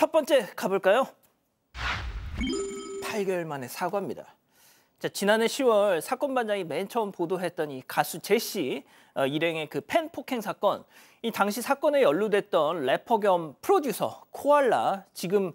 첫 번째 가볼까요? 8개월 만에 사과입니다. 자, 지난해 10월 사건 반장이 맨 처음 보도했던 이 가수 제시 일행의 그 팬 폭행 사건. 이 당시 사건에 연루됐던 래퍼 겸 프로듀서 코알라 지금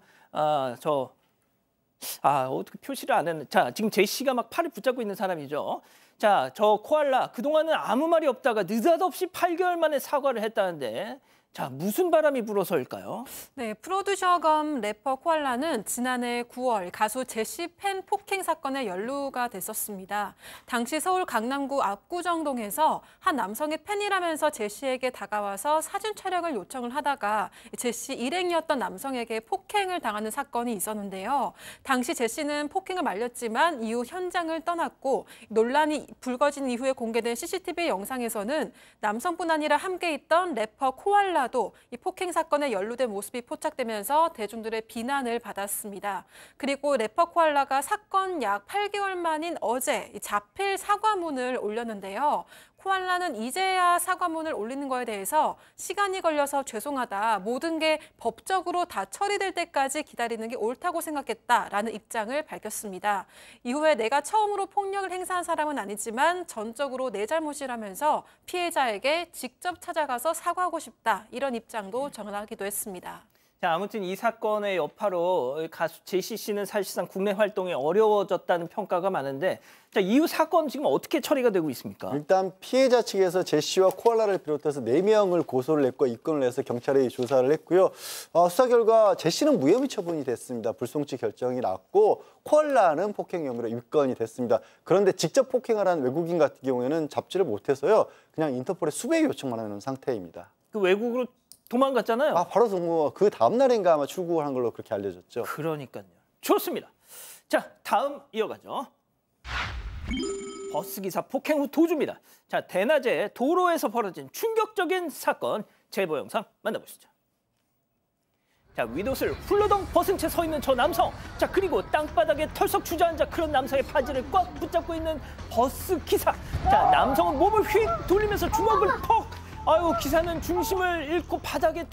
어떻게 표시를 안 했는? 자, 지금 제시가 막 팔을 붙잡고 있는 사람이죠. 자, 저 코알라 그동안은 아무 말이 없다가 느닷없이 8개월 만에 사과를 했다는데. 자, 무슨 바람이 불어서일까요? 네, 프로듀서 겸 래퍼 코알라는 지난해 9월 가수 제시 팬 폭행 사건에 연루가 됐었습니다. 당시 서울 강남구 압구정동에서 한 남성의 팬이라면서 제시에게 다가와서 사진 촬영을 요청을 하다가 제시 일행이었던 남성에게 폭행을 당하는 사건이 있었는데요. 당시 제시는 폭행을 말렸지만 이후 현장을 떠났고 논란이 불거진 이후에 공개된 CCTV 영상에서는 남성뿐 아니라 함께 있던 래퍼 코알라 이 폭행 사건에 연루된 모습이 포착되면서 대중들의 비난을 받았습니다. 그리고 래퍼 코알라가 사건 약 8개월 만인 어제 자필 사과문을 올렸는데요. 코알라는 이제야 사과문을 올리는 거에 대해서 시간이 걸려서 죄송하다. 모든 게 법적으로 다 처리될 때까지 기다리는 게 옳다고 생각했다라는 입장을 밝혔습니다. 이후에 내가 처음으로 폭력을 행사한 사람은 아니지만 전적으로 내 잘못이라면서 피해자에게 직접 찾아가서 사과하고 싶다. 이런 입장도 전하기도 했습니다. 자, 아무튼 이 사건의 여파로 가수 제시 씨는 사실상 국내 활동이 어려워졌다는 평가가 많은데, 자, 이후 사건 지금 어떻게 처리가 되고 있습니까? 일단 피해자 측에서 제시와 코알라를 비롯해서 4명을 고소를 했고 입건을 해서 경찰에 조사를 했고요. 수사 결과 제시는 무혐의 처분이 됐습니다. 불송치 결정이 났고 코알라는 폭행 혐의로 입건이 됐습니다. 그런데 직접 폭행을 한 외국인 같은 경우에는 잡지를 못해서요. 그냥 인터폴에 수배 요청만 하는 상태입니다. 그 외국으로 도망갔잖아요. 바로 그 다음 날인가 아마 출국한 걸로 그렇게 알려졌죠. 그러니까요. 좋습니다. 자, 다음 이어가죠. 버스기사 폭행 후 도주입니다. 자, 대낮에 도로에서 벌어진 충격적인 사건 제보 영상 만나보시죠. 자, 윗옷을 훌러덩 벗은 채 서 있는 저 남성. 자, 그리고 땅바닥에 털썩 주저앉아 그런 남성의 바지를 꽉 붙잡고 있는 버스기사. 자, 남성은 몸을 휙 돌리면서 주먹을 퍽. 아유, 기사는 중심을 잃고 바닥에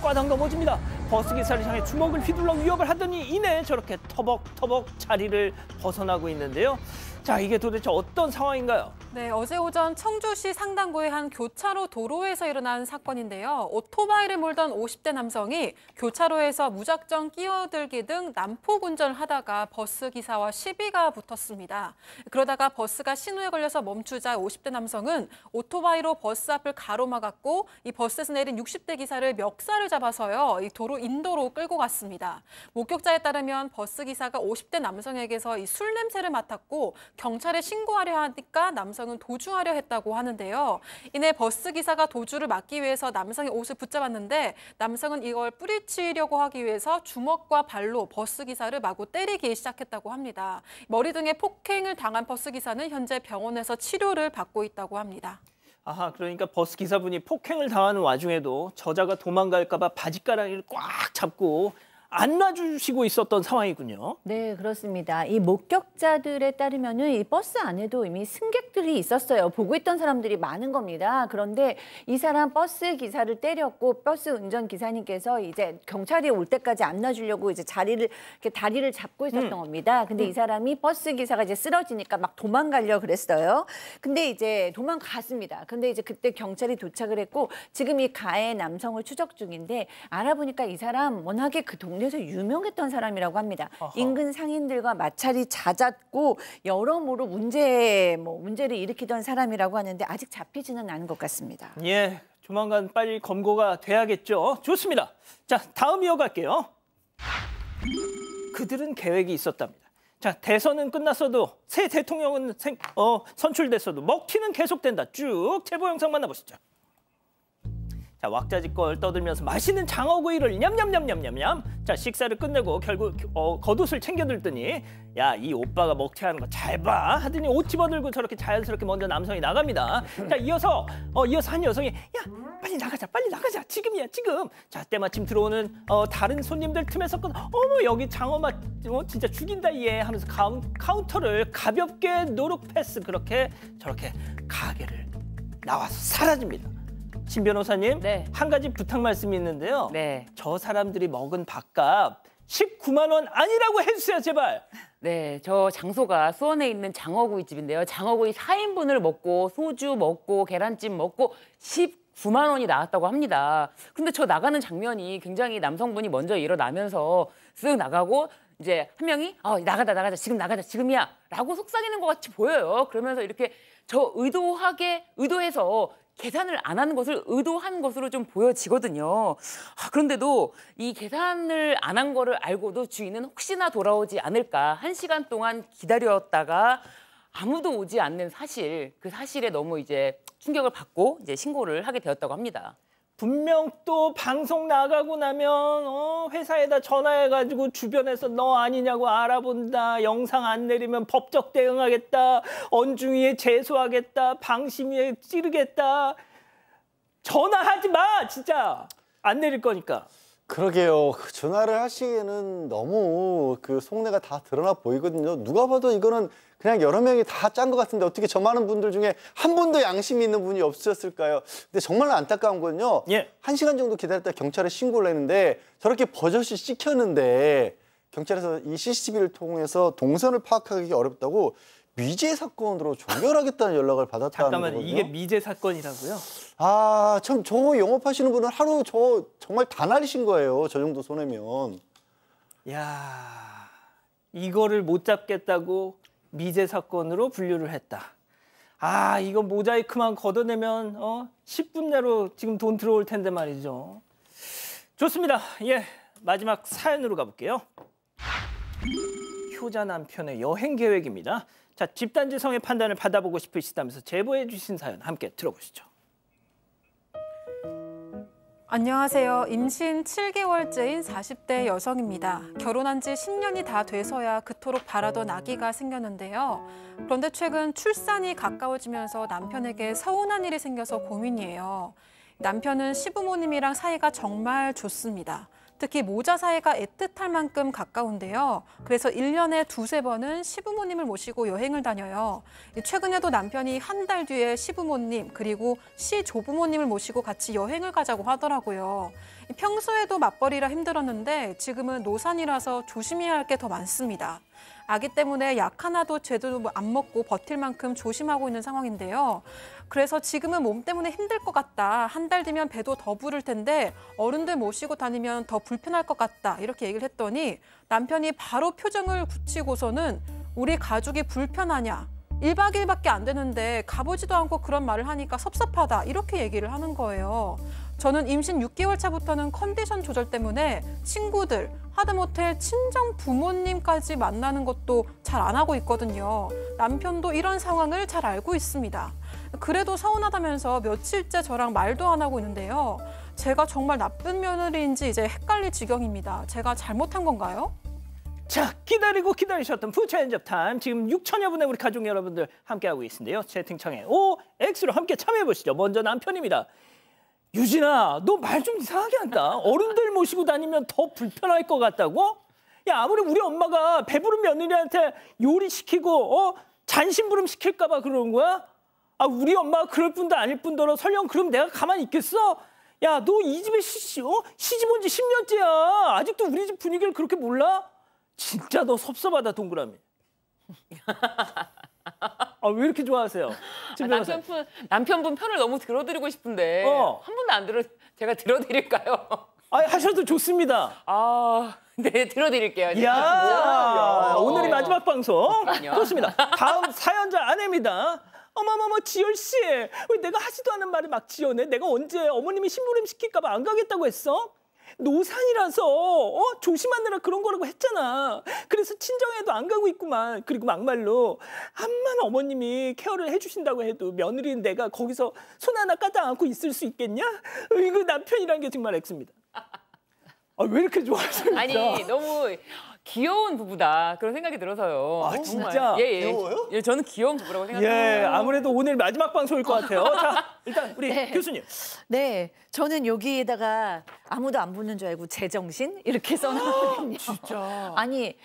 꽈당 넘어집니다. 버스기사를 향해 주먹을 휘둘러 위협을 하더니 이내 저렇게 터벅터벅 자리를 벗어나고 있는데요. 자, 이게 도대체 어떤 상황인가요? 네, 어제 오전 청주시 상당구의 한 교차로 도로에서 일어난 사건인데요. 오토바이를 몰던 50대 남성이 교차로에서 무작정 끼어들기 등 난폭 운전을 하다가 버스 기사와 시비가 붙었습니다. 그러다가 버스가 신호에 걸려서 멈추자 50대 남성은 오토바이로 버스 앞을 가로막았고 이 버스에서 내린 60대 기사를 멱살을 잡아서요. 이 도로 인도로 끌고 갔습니다. 목격자에 따르면 버스 기사가 50대 남성에게서 이 술 냄새를 맡았고 경찰에 신고하려 하니까 남성은 도주하려 했다고 하는데요. 이내 버스 기사가 도주를 막기 위해서 남성의 옷을 붙잡았는데 남성은 이걸 뿌리치려고 하기 위해서 주먹과 발로 버스 기사를 마구 때리기 시작했다고 합니다. 머리 등에 폭행을 당한 버스 기사는 현재 병원에서 치료를 받고 있다고 합니다. 아하, 그러니까 버스 기사분이 폭행을 당하는 와중에도 저자가 도망갈까 봐 바지가랑이를 꽉 잡고 안 놔주시고 있었던 상황이군요. 네, 그렇습니다. 이 목격자들에 따르면은 이 버스 안에도 이미 승객들이 있었어요. 보고 있던 사람들이 많은 겁니다. 그런데 이 사람 버스 기사를 때렸고 버스 운전 기사님께서 이제 경찰이 올 때까지 안 놔주려고 이제 이렇게 다리를 잡고 있었던 겁니다. 근데 이 사람이 버스 기사가 이제 쓰러지니까 막 도망가려고 그랬어요. 근데 이제 도망갔습니다. 근데 이제 그때 경찰이 도착을 했고 지금 이 가해 남성을 추적 중인데 알아보니까 이 사람 워낙에 그 동네에서 유명했던 사람이라고 합니다. 아하. 인근 상인들과 마찰이 잦았고 여러모로 문제를 일으키던 사람이라고 하는데 아직 잡히지는 않은 것 같습니다. 예, 조만간 빨리 검거가 돼야겠죠. 좋습니다. 자, 다음 이어갈게요. 그들은 계획이 있었답니다. 자, 대선은 끝났어도 새 대통령은 선출됐어도 먹튀는 계속된다. 쭉 제보 영상 만나보시죠. 자, 왁자지껄 떠들면서 맛있는 장어구이를 냠냠냠냠냠냠. 자, 식사를 끝내고 결국 겉옷을 챙겨들더니 야, 이 오빠가 먹튀하는 거 잘 봐 하더니 옷 집어들고 저렇게 자연스럽게 먼저 남성이 나갑니다. 자, 이어서 한 여성이 야, 빨리 나가자 지금이야 지금. 자, 때마침 들어오는 다른 손님들 틈에서 어머, 여기 장어 맛 진짜 죽인다 얘 하면서 카운터를 가볍게 노룩 패스. 그렇게 저렇게 가게를 나와서 사라집니다. 신 변호사님, 네. 한 가지 부탁 말씀이 있는데요. 네. 저 사람들이 먹은 밥값 19만 원 아니라고 해주세요, 제발. 네, 저 장소가 수원에 있는 장어구이집인데요. 장어구이 4인분을 먹고 소주 먹고 계란찜 먹고 19만 원이 나왔다고 합니다. 근데 저 나가는 장면이 굉장히 남성분이 먼저 일어나면서 쓱 나가고 이제 한 명이 나가자 지금 나가자 지금이야 라고 속삭이는 것 같이 보여요. 그러면서 이렇게 저 의도해서 계산을 안 하는 것을 의도한 것으로 좀 보여지거든요. 그런데도 이 계산을 안 한 거를 알고도 주인은 혹시나 돌아오지 않을까 1시간 동안 기다렸다가 아무도 오지 않는 사실, 그 사실에 너무 이제 충격을 받고 이제 신고를 하게 되었다고 합니다. 분명 또 방송 나가고 나면 회사에다 전화해가지고 주변에서 너 아니냐고 알아본다. 영상 안 내리면 법적 대응하겠다. 언중위에 제소하겠다. 방심위에 찌르겠다. 전화하지 마, 진짜. 안 내릴 거니까. 그러게요. 전화를 하시기에는 너무 그 속내가 다 드러나 보이거든요. 누가 봐도 이거는 그냥 여러 명이 다 짠 것 같은데 어떻게 저 많은 분들 중에 한 분도 양심이 있는 분이 없으셨을까요? 근데 정말 안타까운 건요. 예. 1시간 정도 기다렸다 경찰에 신고를 했는데 저렇게 버젓이 찍혔는데 경찰에서 이 CCTV를 통해서 동선을 파악하기 어렵다고 미제 사건으로 종결하겠다는 연락을 받았다는 잠깐만, 거거든요. 이게 미제 사건이라고요? 아, 참 저 영업하시는 분은 하루 저 정말 다 날리신 거예요. 저 정도 손해면. 야, 이거를 못 잡겠다고 미제 사건으로 분류를 했다. 아, 이거 모자이크만 걷어내면 10분 내로 지금 돈 들어올 텐데 말이죠. 좋습니다. 예, 마지막 사연으로 가볼게요. 효자 남편의 여행 계획입니다. 자, 집단지성의 판단을 받아보고 싶으시다면서 제보해 주신 사연 함께 들어보시죠. 안녕하세요. 임신 7개월째인 40대 여성입니다. 결혼한 지 10년이 다 돼서야 그토록 바라던 아기가 생겼는데요. 그런데 최근 출산이 가까워지면서 남편에게 서운한 일이 생겨서 고민이에요. 남편은 시부모님이랑 사이가 정말 좋습니다. 특히 모자 사이가 애틋할 만큼 가까운데요. 그래서 1년에 2~3번은 시부모님을 모시고 여행을 다녀요. 최근에도 남편이 한 달 뒤에 시부모님 그리고 시조부모님을 모시고 같이 여행을 가자고 하더라고요. 평소에도 맞벌이라 힘들었는데 지금은 노산이라서 조심해야 할 게 더 많습니다. 아기 때문에 약 하나도 제대로 안 먹고 버틸 만큼 조심하고 있는 상황인데요. 그래서 지금은 몸 때문에 힘들 것 같다. 한 달 뒤면 배도 더 부를 텐데 어른들 모시고 다니면 더 불편할 것 같다. 이렇게 얘기를 했더니 남편이 바로 표정을 굳히고서는 우리 가족이 불편하냐. 1박 2일밖에 안 되는데 가보지도 않고 그런 말을 하니까 섭섭하다. 이렇게 얘기를 하는 거예요. 저는 임신 6개월 차부터는 컨디션 조절 때문에 친구들, 하다못해 친정 부모님까지 만나는 것도 잘 안 하고 있거든요. 남편도 이런 상황을 잘 알고 있습니다. 그래도 서운하다면서 며칠째 저랑 말도 안 하고 있는데요. 제가 정말 나쁜 며느리인지 이제 헷갈릴 지경입니다. 제가 잘못한 건가요? 자, 기다리셨던 푸처엔접 타임. 지금 6천여 분의 우리 가족 여러분들 함께하고 계신데요. 채팅창에 OX로 함께 참여해보시죠. 먼저 남편입니다. 유진아, 너 말 좀 이상하게 한다. 어른들 모시고 다니면 더 불편할 것 같다고? 야, 아무리 우리 엄마가 배부른 며느리한테 요리시키고 잔심부름 시킬까 봐 그러는 거야? 아, 우리 엄마가 그럴 뿐도 아닐 뿐더러 설령 그럼 내가 가만히 있겠어? 야, 너 이 집에 시집 온 지 10년째야. 아직도 우리 집 분위기를 그렇게 몰라? 진짜 너 섭섭하다, 동그라미. 아, 왜 이렇게 좋아하세요? 남편분 편을 너무 들어드리고 싶은데 한 번도 안 제가 들어드릴까요? 아, 하셔도 좋습니다. 네, 들어드릴게요. 야, 오늘이 마지막 방송. 좋습니다. 다음 사연자 아내입니다. 어머머머, 지열 씨, 왜 내가 하지도 않은 말을 막 지어내? 내가 언제 어머님이 심부름 시킬까 봐 안 가겠다고 했어? 노산이라서 조심하느라 그런 거라고 했잖아. 그래서 친정에도 안 가고 있구만. 그리고 막말로 암만 어머님이 케어를 해주신다고 해도 며느리인 내가 거기서 손 하나 까딱 안고 있을 수 있겠냐? 이거 남편이란 게 정말 X입니다. 아, 왜 이렇게 좋아하세요? 아니, 너무 귀여운 부부다 그런 생각이 들어서요. 아, 진짜? 귀여워요? 예, 저는 귀여운 부부라고 생각해요. 예, 아무래도 오늘 마지막 방송일 것 같아요. 자, 일단 우리 교수님. 네, 저는 여기에다가 아무도 안 붙는 줄 알고 제정신 이렇게 써놨거든요. 진짜. 아니,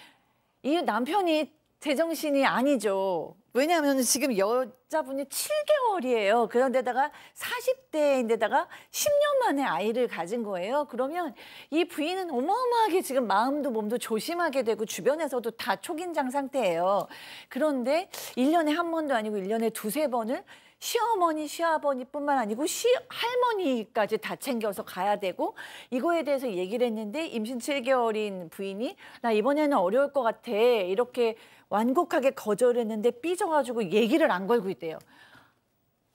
이 남편이 제정신이 아니죠. 왜냐하면 지금 여자분이 7개월이에요. 그런데다가 40대인데다가 10년 만에 아이를 가진 거예요. 그러면 이 부인은 어마어마하게 지금 마음도 몸도 조심하게 되고 주변에서도 다 초긴장 상태예요. 그런데 1년에 한 번도 아니고 1년에 두세 번을 시어머니, 시아버니뿐만 아니고 시할머니까지 다 챙겨서 가야 되고 이거에 대해서 얘기를 했는데 임신 7개월인 부인이 나 이번에는 어려울 것 같아 이렇게 완곡하게 거절했는데 삐져가지고 얘기를 안 걸고 있대요.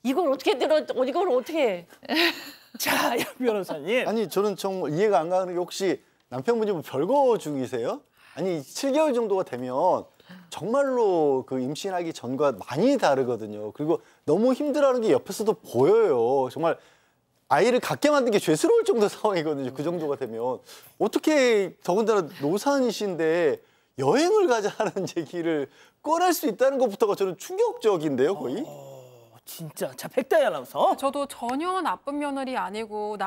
이걸 어떻게 이걸 어떻게 해? 자, 양 변호사님. 아니 저는 정말 이해가 안 가는 게 혹시 남편분이 뭐 별거 중이세요? 아니 7개월 정도가 되면 정말로 그 임신하기 전과 많이 다르거든요. 그리고 너무 힘들어하는 게 옆에서도 보여요. 정말 아이를 갖게 만든 게 죄스러울 정도 상황이거든요. 그 정도가 되면 어떻게 더군다나 노산이신데 여행을 가자는 얘기를 꺼낼 수 있다는 것부터가 저는 충격적인데요, 거의. 진짜. 자, 백다희 아나운서. 저도 전혀 나쁜 며느리 아니고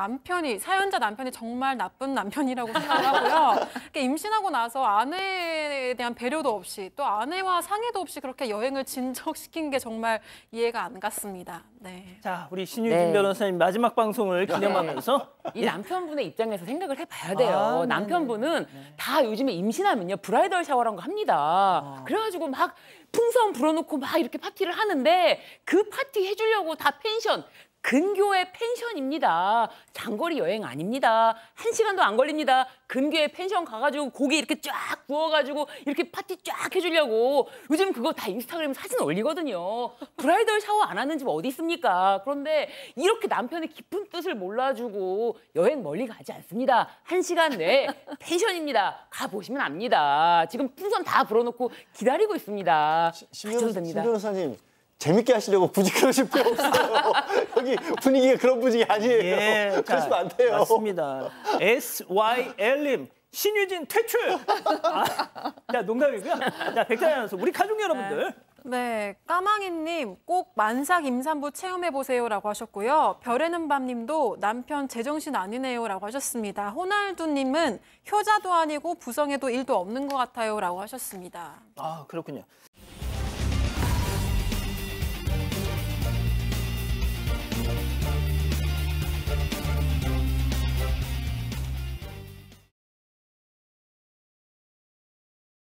사연자 남편이 정말 나쁜 남편이라고 생각하고요. 그러니까 임신하고 나서 아내에 대한 배려도 없이 또 아내와 상의도 없이 그렇게 여행을 진척시킨 게 정말 이해가 안 갔습니다. 네. 자, 우리 신유진 네. 변호사님 마지막 방송을 기념하면서 이 남편분의 입장에서 생각을 해봐야 돼요. 아, 남편분은 다 요즘에 임신하면요 브라이덜 샤워란 거 합니다. 그래가지고 막 풍선 불어놓고 막 이렇게 파티를 하는데 그 파티 해주려고 다 펜션. 근교의 펜션입니다. 장거리 여행 아닙니다. 1시간도 안 걸립니다. 근교에 펜션 가가지고 고기 이렇게 쫙 구워가지고 이렇게 파티 쫙 해주려고 요즘 그거 다 인스타그램 사진 올리거든요. 브라이덜 샤워 안 하는 집 어디 있습니까? 그런데 이렇게 남편의 깊은 뜻을 몰라주고 여행 멀리 가지 않습니다. 1시간 내에 펜션입니다. 가보시면 압니다. 지금 풍선 다 불어놓고 기다리고 있습니다. 신 됩니다. 변호사님 재밌게 하시려고 굳이 그러실 필요 없어요. 여기 분위기가 그런 분위기 아니에요. 예, 그러시면 안 돼요. 맞습니다. SYL님 신유진 퇴출. 자, 농담이고요. 자, 백다희 아나운서 우리 가족 여러분들. 네, 까망이님 꼭 만삭 임산부 체험해보세요라고 하셨고요. 별에는 밤님도 남편 제정신 아니네요라고 하셨습니다. 호날두님은 효자도 아니고 부성에도 일도 없는 것 같아요라고 하셨습니다. 아, 그렇군요.